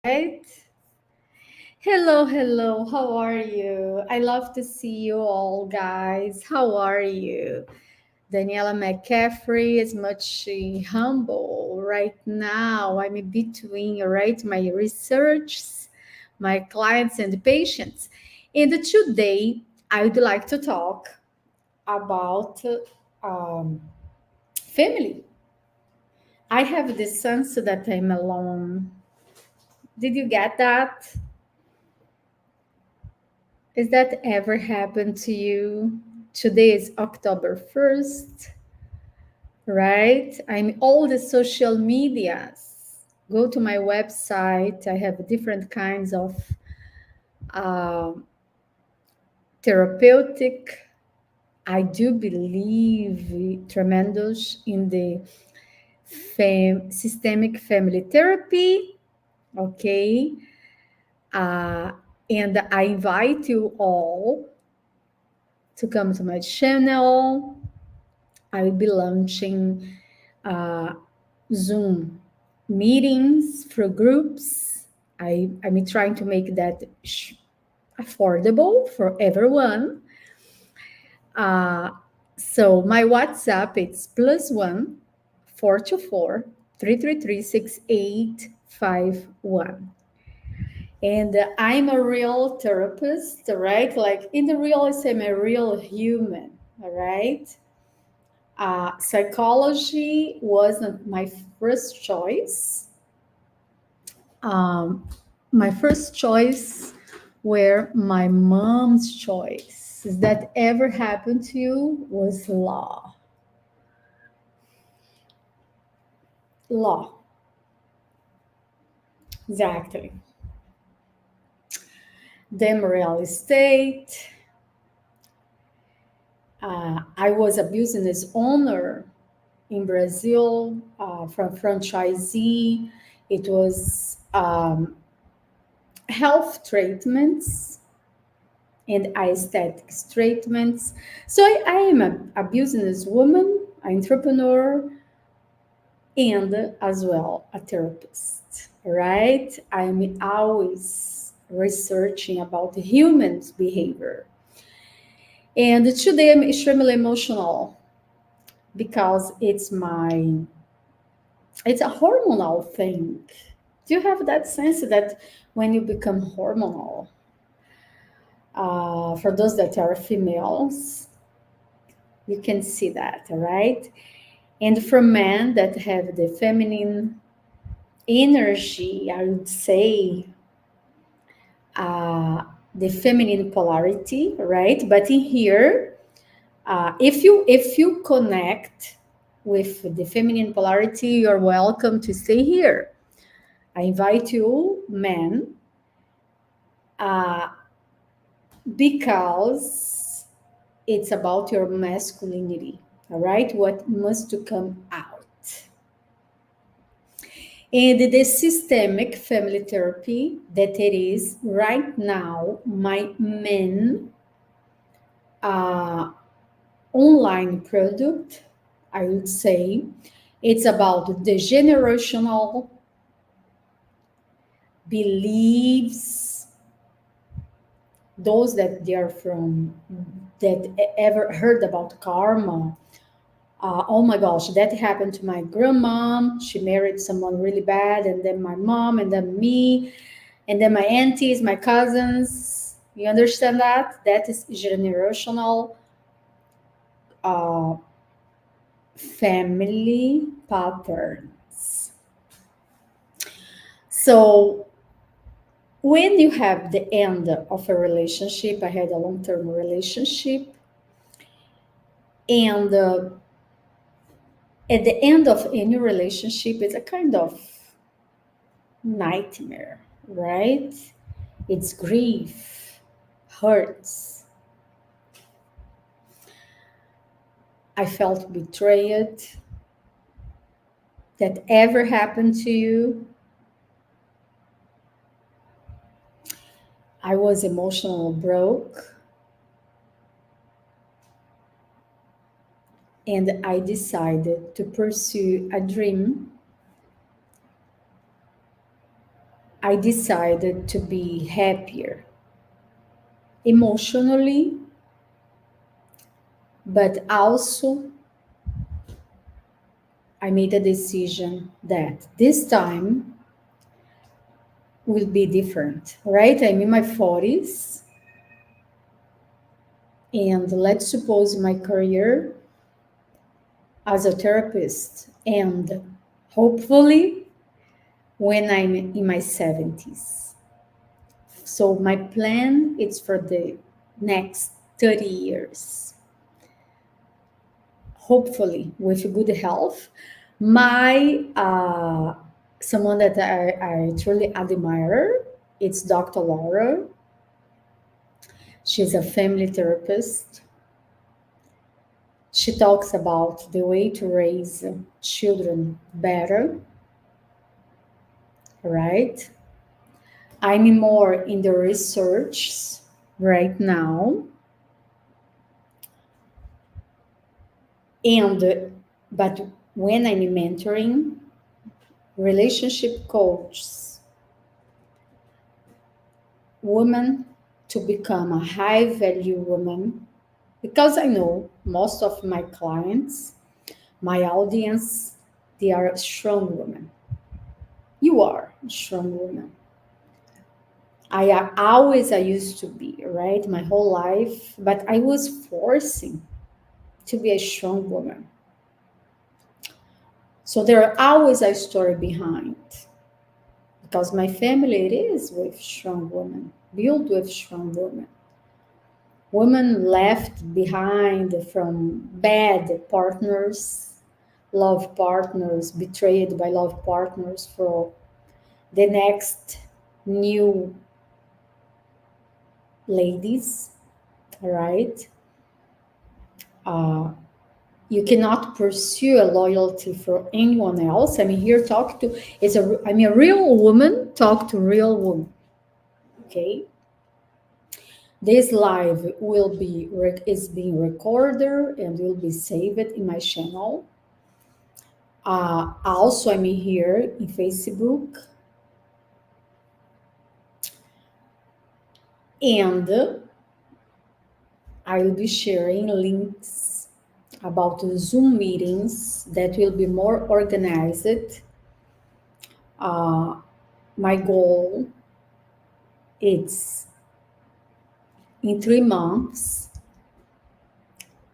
Right? Hello, hello. How are you? I love to see you all, guys. How are you? Daniela McCaffrey is much humble right now. I'm in between, right? My research, my clients, and patients. And today, I would like to talk about um, family. I have this sense that I'm alone. Did you get that? Is that ever happened to you? Today is October 1st, right? I'm all the social medias. Go to my website. I have different kinds of uh, therapeutic. I do believe tremendous in the systemic family therapy. Okay. Uh, and I invite you all to come to my channel. I will be launching uh, Zoom meetings for groups. I'm trying to make that affordable for everyone. Uh, so my WhatsApp it's +1 424 333 6851. And I'm a real therapist, right? Like in the real, I'm a real human, all right? Psychology wasn't my first choice. Um, my first choice were my mom's choice. Does that ever happen to you? Was law. Law. Exactly. Then real estate. I was a business owner in Brazil from franchisee. It was health treatments and aesthetics treatments. So I am a businesswoman, an entrepreneur, and as well a therapist, right? I'm always researching about the human's behavior. And today I'm extremely emotional because it's a hormonal thing. Do you have that sense that when you become hormonal, for those that are females, you can see that, right? And for men that have the feminine energy, I would say uh, the feminine polarity, right? But in here, if you connect with the feminine polarity, you're welcome to stay here. I invite you, men, uh, because it's about your masculinity, all right? What must to come out. And the systemic family therapy that it is right now, my main uh, online product, I would say, it's about the generational beliefs, those that they are from, that ever heard about karma. Oh my gosh, that happened to my grandmom. She married someone really bad, and then my mom, and then me, and then my aunties, my cousins. You understand that? That is generational uh, family patterns. So when you have the end of a relationship, I had a long term relationship, and at the end of any relationship, it's a kind of nightmare, right? It's grief, hurts. I felt betrayed. That ever happened to you? I was emotional broke, and I decided to pursue a dream I decided to be happier emotionally, but also I made a decision that this time will be different, right? I'm in my 40s, and let's suppose my career as a therapist, and hopefully when I'm in my 70s. So my plan is for the next 30 years, hopefully with good health. My someone that I truly admire, it's Dr. Laura. She's a family therapist. She talks about the way to raise children better, right? I'm more in the research right now, and but when I'm mentoring relationship coaches, women to become a high value woman, because I know most of my clients, my audience, they are strong women. You are a strong woman. I used to be, right, my whole life, but I was forcing to be a strong woman. So there are always a story behind, because my family it is with strong women, built with strong women. Women left behind from bad partners, love partners, betrayed by love partners for the next new ladies, right? Uh, you cannot pursue a loyalty for anyone else. I mean, here talk to I mean, a real woman talk to real woman. Okay, this live is being recorded and will be saved in my channel. Also, I'm here in Facebook, and I will be sharing links about the Zoom meetings that will be more organized. My goal is in 3 months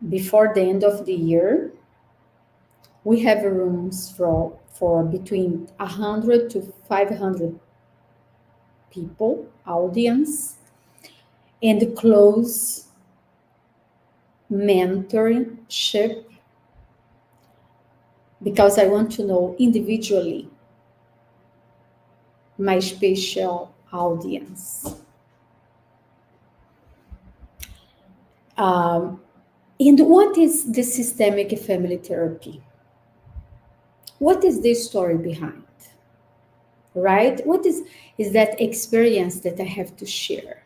before the end of the year, we have rooms for between 100 to 500 people, audience, and close mentorship, because I want to know individually my special audience. And what is the systemic family therapy? What is the story behind? Right? What is that experience that I have to share?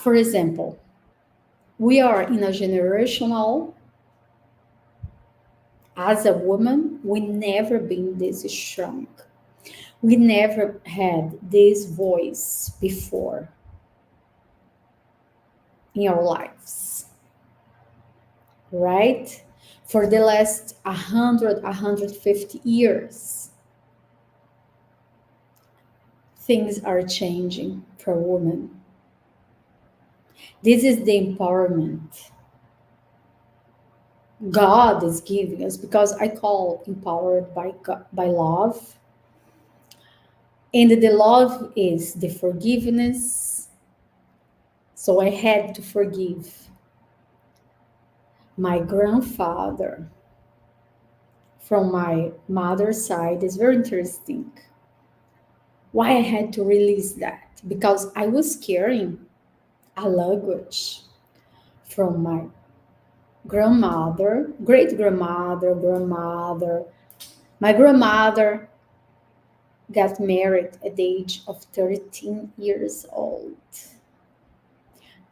For example, we are in a generational, as a woman, we never been this strong. We never had this voice before in our lives, right? For the last 100, 150 years, things are changing for women. This is the empowerment God is giving us, because I call empowered by God, by love. And the love is the forgiveness. So I had to forgive my grandfather from my mother's side. Is very interesting. Why I had to release that? Because I was carrying a luggage from my grandmother, great grandmother, grandmother. My grandmother got married at the age of 13 years old.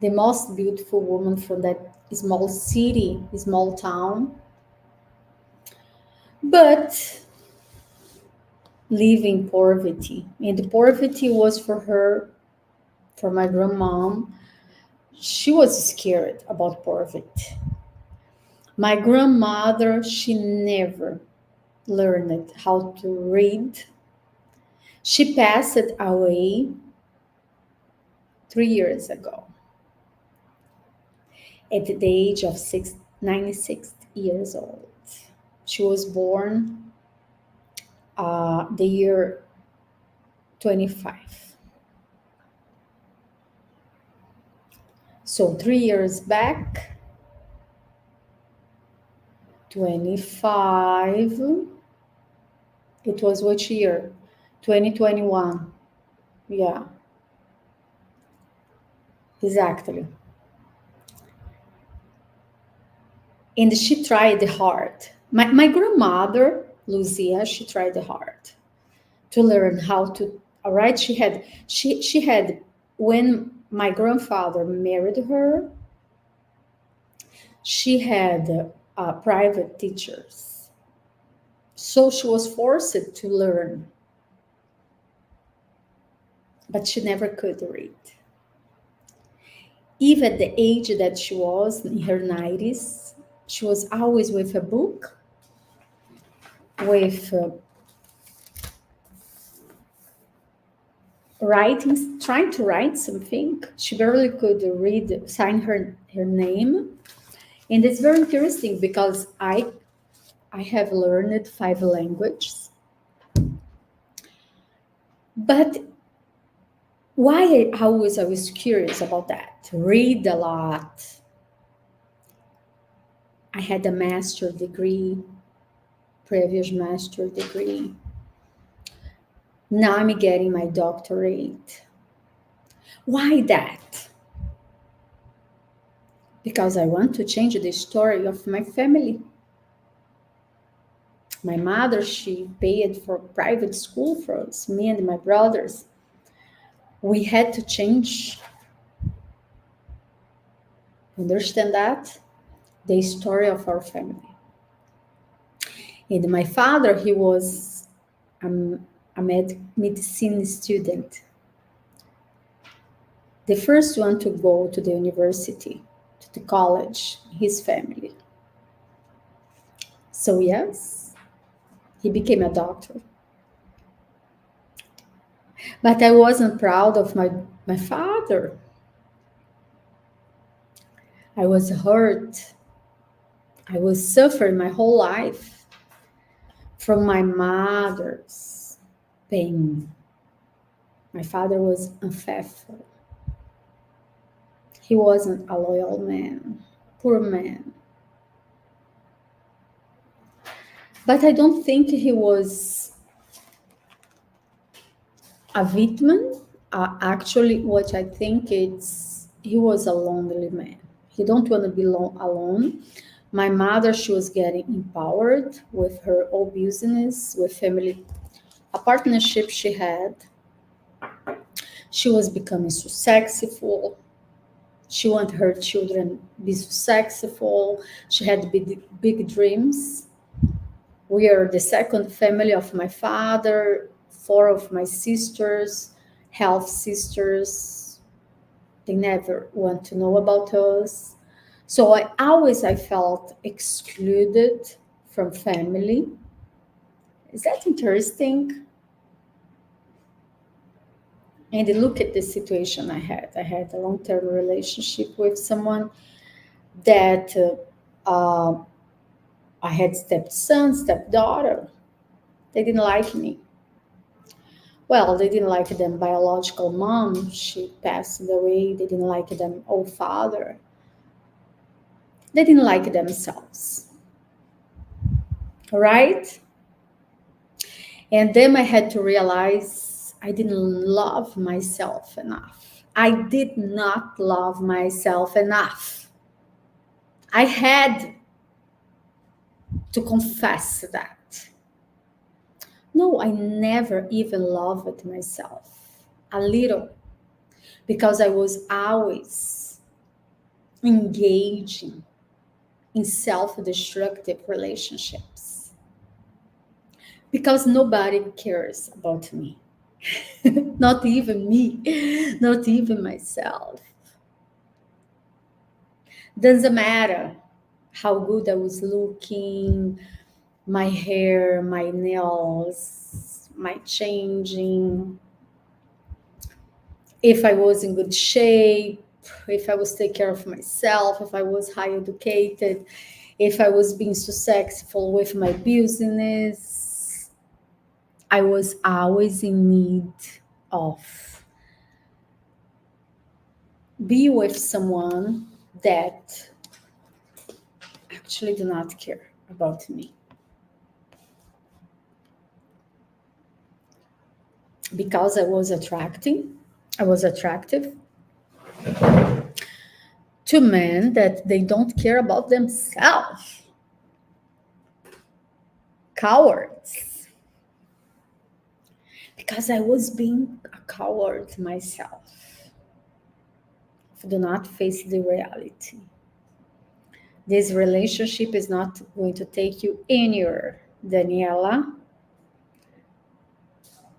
The most beautiful woman from that small city, small town. But live in poverty. And the poverty was for her, for my grandmom. She was scared about poverty. My grandmother, she never learned how to read. She passed away 3 years ago at the age of 96 years old. She was born the year 25. So 3 years back, 25, it was which year? 2021. Yeah, exactly. And she tried hard. My grandmother, Lucia, she tried hard to learn how to, all right? She had when my grandfather married her, she had private teachers. So she was forced to learn, but she never could read. Even at the age that she was in her 90s, she was always with a book, with writing, trying to write something. She barely could read, sign her name. And it's very interesting because I have learned 5 languages. But why I was curious about that? Read a lot. I had a master degree, previous master degree. Now I'm getting my doctorate. Why that? Because I want to change the story of my family. My mother, she paid for private school for us, me and my brothers. We had to change, understand that? The story of our family. And my father, he was a medicine student, the first one to go to the university, to the college, his family. So, yes, he became a doctor. But I wasn't proud of my father. I was hurt. I was suffering my whole life from my mother's pain. My father was unfaithful. He wasn't a loyal man, poor man. But I don't think he was a victim. Actually, what I think it's he was a lonely man. He don't want to be alone. My mother, she was getting empowered with her own business, with family, a partnership she had. She was becoming successful. She wanted her children to be successful. She had big dreams. We are the second family of my father, 4 of my sisters, half sisters. They never want to know about us. So I felt excluded from family. Is that interesting? And look at the situation I had. I had a long-term relationship with someone that I had stepson, stepdaughter. They didn't like me. Well, they didn't like them biological mom. She passed away. They didn't like them old father. They didn't like themselves. Right? And then I had to realize I didn't love myself enough. I did not love myself enough. I had to confess that. No, I never even loved myself. A little. Because I was always engaging in self destructive relationships. because nobody cares about me. Not even me, not even myself. Doesn't matter how good I was looking, my hair, my nails, my changing, if I was in good shape, if I was taking care of myself, if I was high educated, if I was being successful with my business. I was always in need of be with someone that actually do not care about me. Because I was attractive to men that they don't care about themselves. Cowards. Because I was being a coward myself. Do not face the reality. This relationship is not going to take you anywhere, Daniela.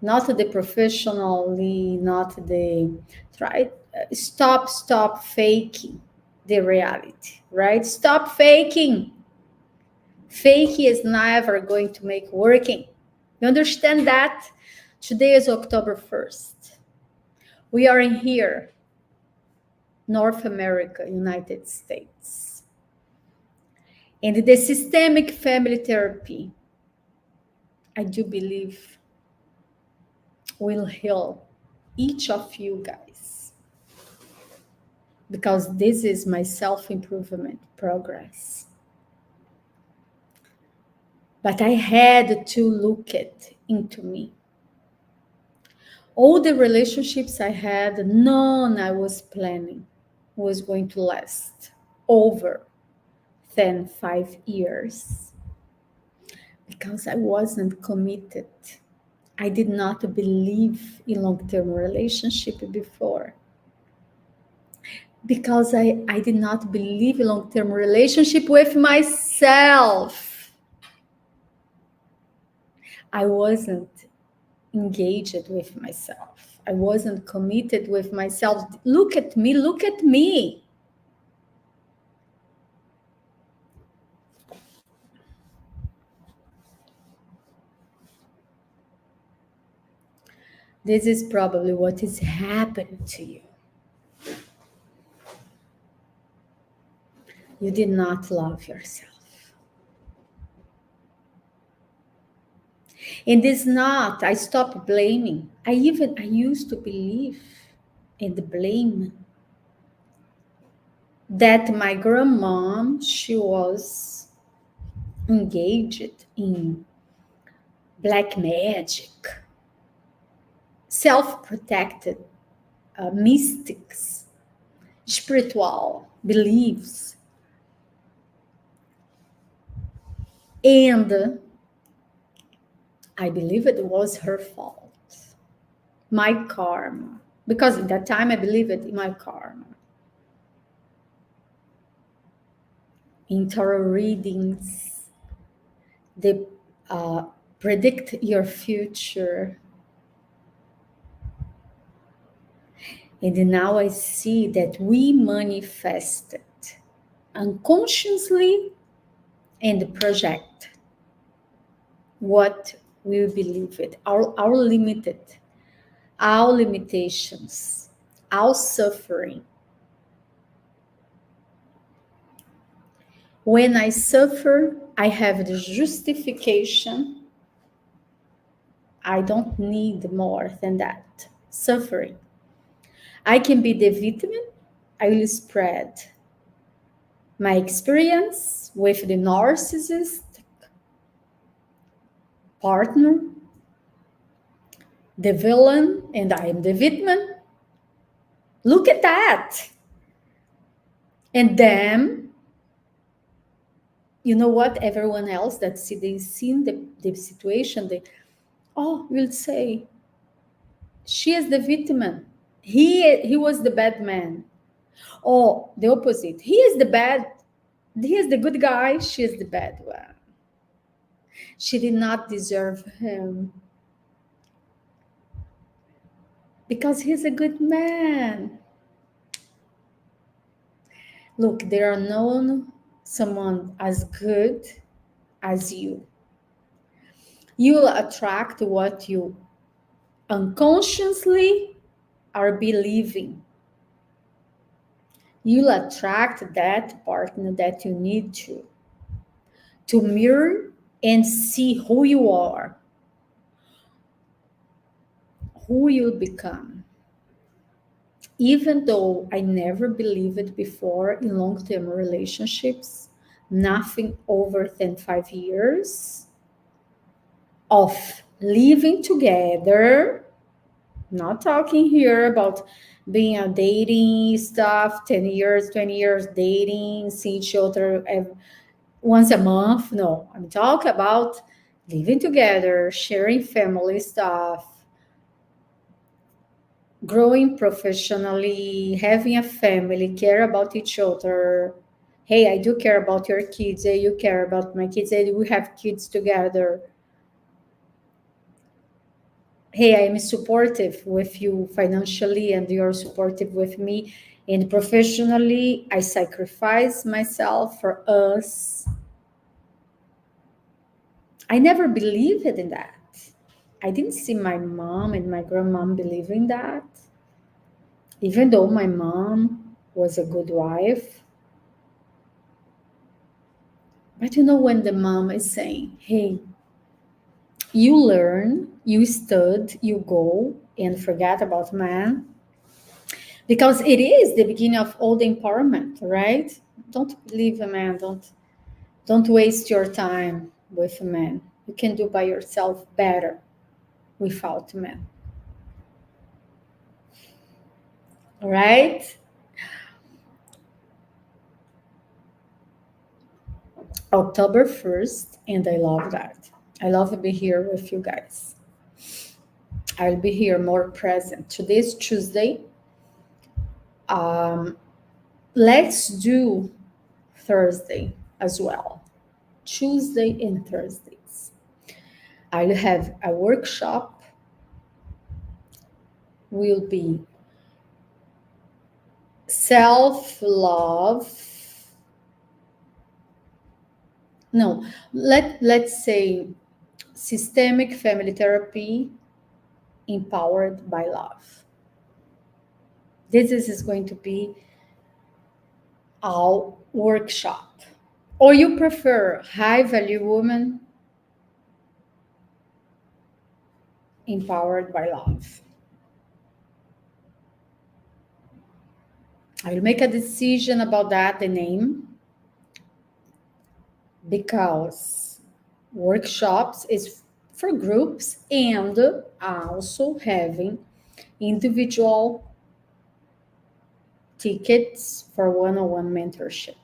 Not the professionally, not the try. Stop faking the reality, right? Stop faking. Faking is never going to make working. You understand that? Today is October 1st. We are in here, North America, United States. And the systemic family therapy, I do believe, will heal each of you guys. Because this is my self-improvement progress. But I had to look it into me. All the relationships I had, none I was planning was going to last over than 5 years. Because I wasn't committed. I did not believe in long-term relationship before. Because I did not believe in long-term relationship with myself. I wasn't engaged with myself. I wasn't committed with myself. Look at me, look at me. This is probably what is happening to you. You did not love yourself. And it's not, I stopped blaming. I used to believe in the blame that my grandmom, she was engaged in black magic, self-protected mystics, spiritual beliefs. And I believe it was her fault, my karma. Because at that time I believed in my karma. In tarot readings, they predict your future. And now I see that we manifested unconsciously and project what we believe it, our limitations, our suffering. When I suffer, I have the justification. I don't need more than that. Suffering. I can be the victim. I will spread my experience with the narcissist partner, the villain, and I am the victim. Look at that. And then, you know what? Everyone else that they seen the situation, they will say, she is the victim. He was the bad man. Or the opposite. He is the good guy, she is the bad one. She did not deserve him because he's a good man. Look, there are no someone as good as you. You attract what you unconsciously are believing. You'll attract that partner that you need to mirror and see who you are, who you'll become. Even though I never believed it before in long-term relationships, nothing over than 5 years of living together, not talking here about being a dating stuff, 10 years, 20 years dating, see each other once a month. No, I'm talking about living together, sharing family stuff, growing professionally, having a family, care about each other. Hey, I do care about your kids. Hey, you care about my kids. Hey, we have kids together. Hey, I'm supportive with you financially, and you're supportive with me. And professionally, I sacrifice myself for us. I never believed in that. I didn't see my mom and my grandmom believing that. Even though my mom was a good wife, but when the mom is saying, hey, you learn, you stud, you go and forget about man, because it is the beginning of all the empowerment, right? Don't believe a man, don't waste your time with a man. You can do by yourself better without men. All right? October 1st, and I love that. I love to be here with you guys. I'll be here more present. Today's Tuesday. Um, let's do Thursday as well. Tuesday and Thursdays. I'll have a workshop. Will be self-love. No, let's say systemic family therapy empowered by love. This is going to be our workshop. Or you prefer high value woman empowered by love. I will make a decision about that, the name, because workshops is for groups and also having individual tickets for one-on-one mentorship.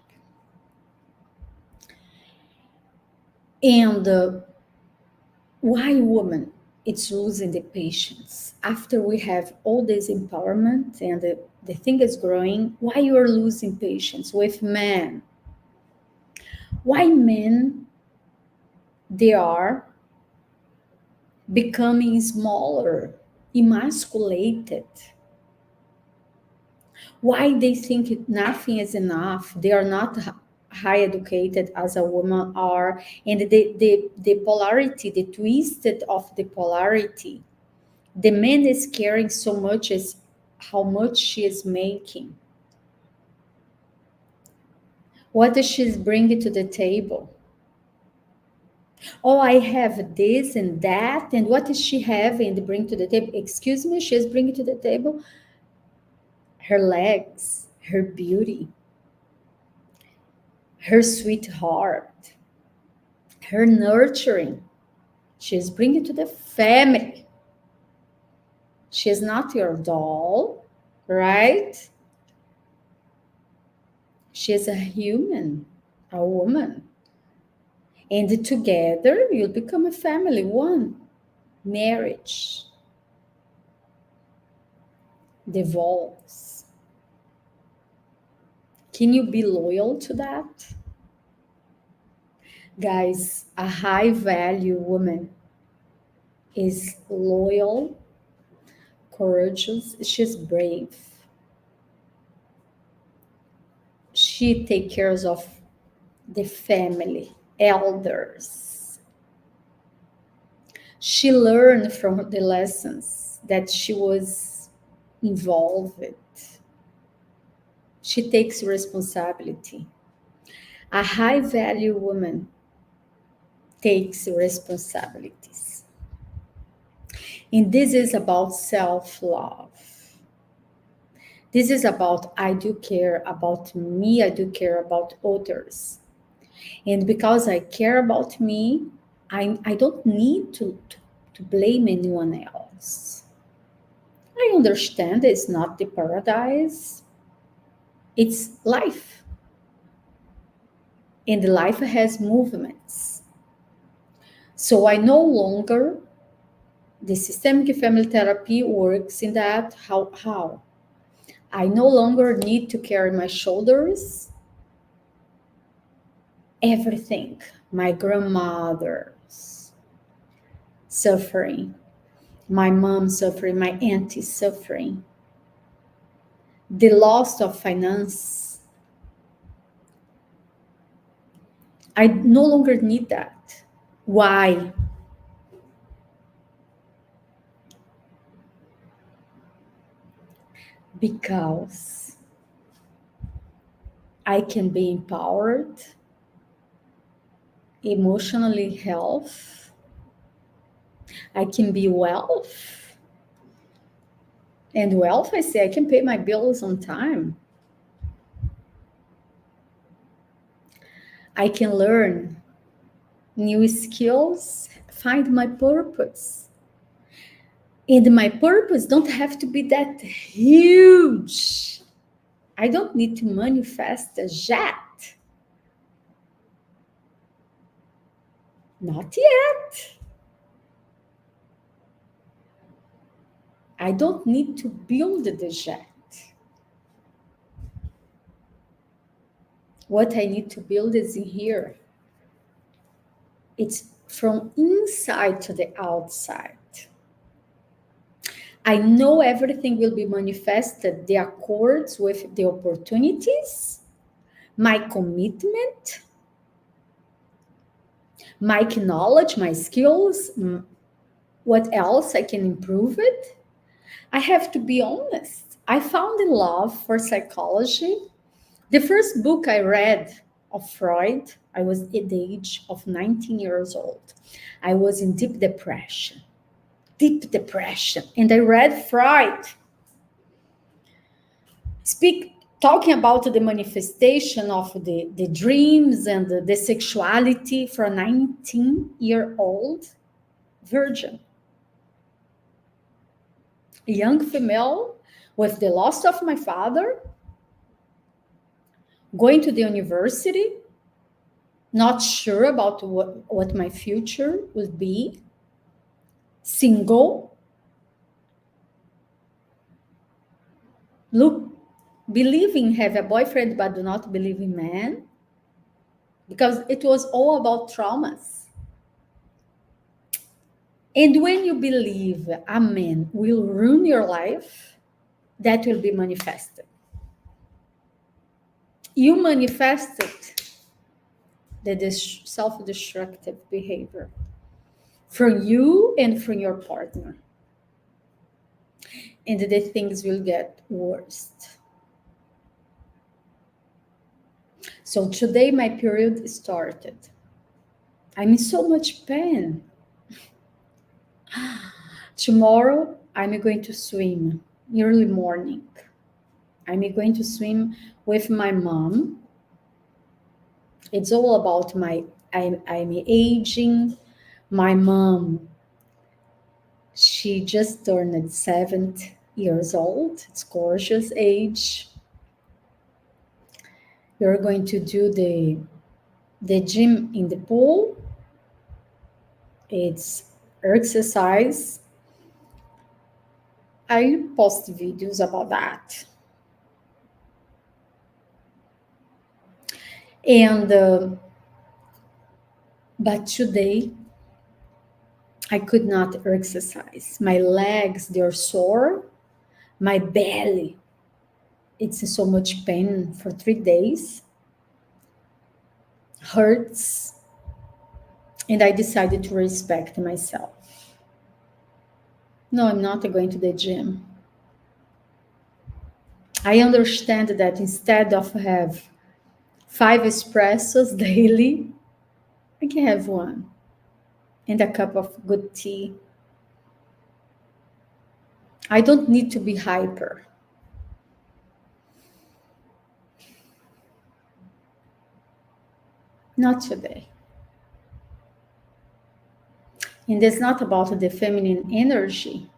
And why woman? It's losing the patience. After we have all this empowerment and the thing is growing, why you are losing patience with men? Why men, they are becoming smaller, emasculated? Why they think nothing is enough? They are not high educated as a woman are, and the polarity, the twisted of the polarity. The man is caring so much as how much she is making. What does she bring to the table? Oh, I have this and that, and what does she have and bring to the table? Excuse me, she's bringing to the table her legs, her beauty, her sweetheart, her nurturing. She's bringing to the family. She's not your doll, right? She's a human, a woman. And together you'll become a family, one marriage, divorce. Can you be loyal to that? Guys, a high value woman is loyal, courageous, she's brave. She takes care of the family, elders. She learned from the lessons that she was involved with. She takes responsibility. A high value woman takes responsibilities. And this is about self love. This is about I do care about me, I do care about others. And because I care about me, I don't need to blame anyone else. I understand it's not the paradise, it's life. And life has movements. So I no longer, the systemic family therapy works in that. How? I no longer need to carry my shoulders everything. My grandmother's suffering, my mom suffering, my auntie suffering, the loss of finance. I no longer need that. Why? Because I can be empowered, emotionally health, I can be wealth. And wealth, I say I can pay my bills on time. I can learn new skills, find my purpose. And my purpose don't have to be that huge. I don't need to manifest a jet. Not yet. I don't need to build the jet. What I need to build is in here. It's from inside to the outside. I know everything will be manifested, the accords with the opportunities, my commitment, my knowledge, my skills, what else I can improve it. I have to be honest. I found in love for psychology. The first book I read of Freud, I was at the age of 19 years old. I was in deep depression. And I read Freud. Talking about the manifestation of the dreams and the sexuality for a 19-year-old virgin. A young female with the loss of my father, going to the university, not sure about what my future would be, single, believing have a boyfriend but do not believe in men, because it was all about traumas. And when you believe a man will ruin your life, that will be manifested. You manifested the self-destructive behavior from you and from your partner. And the things will get worse. So today my period started. I'm in so much pain. Tomorrow I'm going to swim early morning. I'm going to swim with my mom. It's all about I'm aging. My mom, she just turned 70 years old. It's gorgeous age. We're going to do the gym in the pool. It's exercise. I post videos about that. And But today, I could not exercise. My legs, they're sore. My belly, it's in so much pain for 3 days, hurts. And I decided to respect myself. No, I'm not going to the gym. I understand that instead of have 5 espressos daily, I can have one and a cup of good tea. I don't need to be hyper. Not today. And it's not about the feminine energy.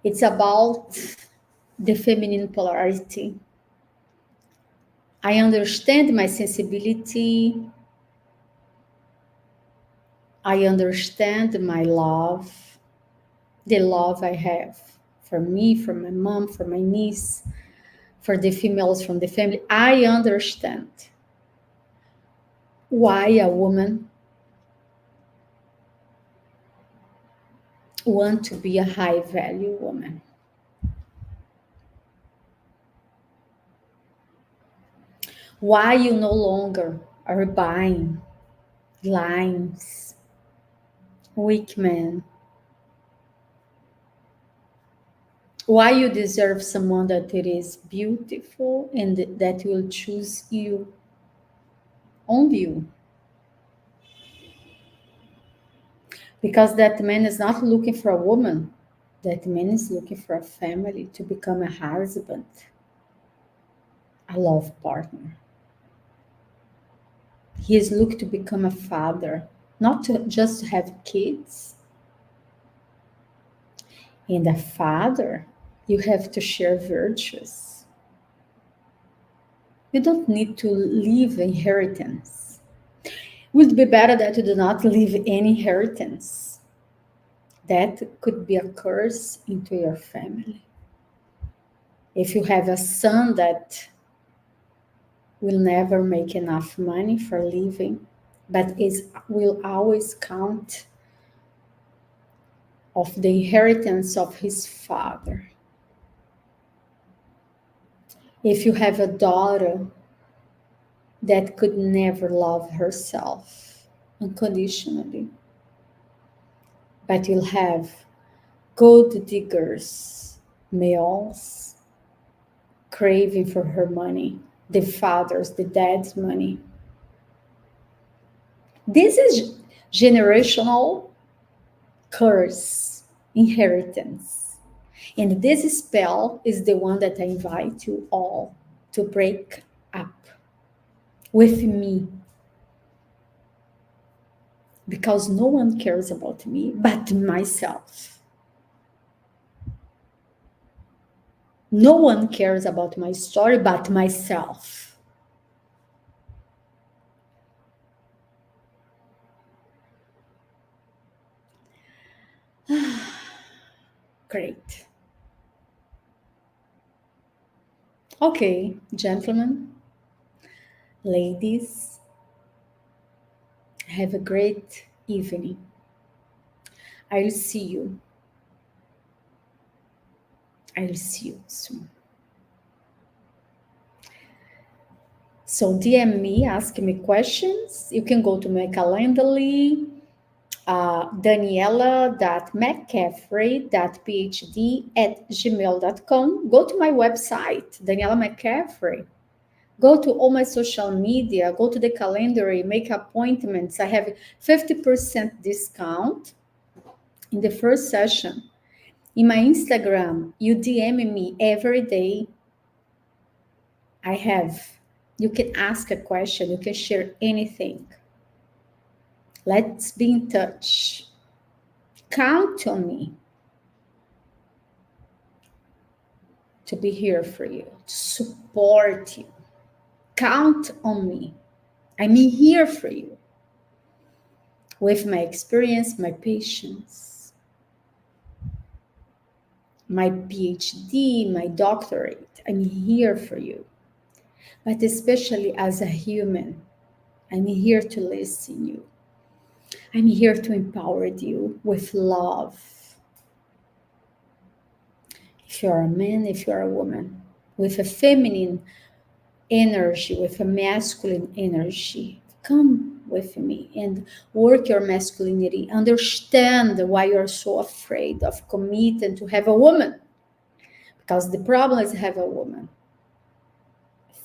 It's about the feminine polarity. I understand my sensibility. I understand my love, the love I have for me, for my mom, for my niece, for the females from the family. I understand why a woman want to be a high value woman. Why you no longer are buying lines, weak men. Why you deserve someone that it is beautiful and that will choose you, only you. Because that man is not looking for a woman. That man is looking for a family to become a husband, a love partner. He is looking to become a father, not to just have kids. And a father, you have to share virtues. You don't need to leave inheritance. It would be better that you do not leave any inheritance. That could be a curse into your family. If you have a son that will never make enough money for living, but will always count of the inheritance of his father. If you have a daughter that could never love herself unconditionally, but you'll have gold diggers, males, craving for her money, the father's, the dad's money. This is generational curse, inheritance. And this spell is the one that I invite you all to break up with me. Because no one cares about me but myself. No one cares about my story but myself. Great. Okay, gentlemen, ladies, have a great evening. I'll see you. I'll see you soon. So DM me, ask me questions. You can go to my Calendly, daniela.mccaffrey.phd@gmail.com. Go to my website, Daniela McCaffrey. Go to all my social media, go to the calendar, make appointments. I have 50% discount in the first session. In my Instagram, you DM me every day. You can ask a question, you can share anything. Let's be in touch. Count on me to be here for you, to support you. Count on me. I'm here for you with my experience, my patience, my PhD, my doctorate. I'm here for you. But especially as a human, I'm here to listen to you. I'm here to empower you with love. If you're a man, if you're a woman, with a feminine energy, with a masculine energy, come with me and work your masculinity. Understand why you're so afraid of committing to have a woman, because the problem is have a woman.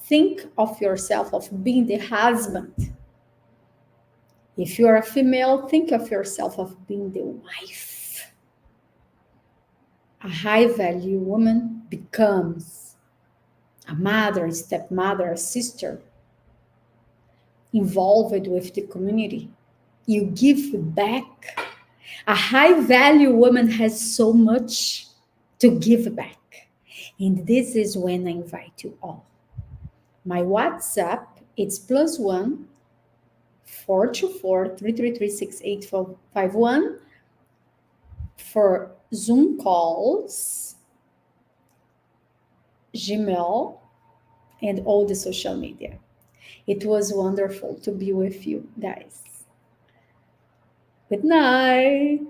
Think of yourself of being the husband. If you're a female, think of yourself of being the wife. A high value woman becomes a mother, a stepmother, a sister, involved with the community. You give back. A high value woman has so much to give back. And this is when I invite you all. My WhatsApp, it's +1 424 333 68451 for Zoom calls, Gmail, and all the social media. It was wonderful to be with you guys. Good night.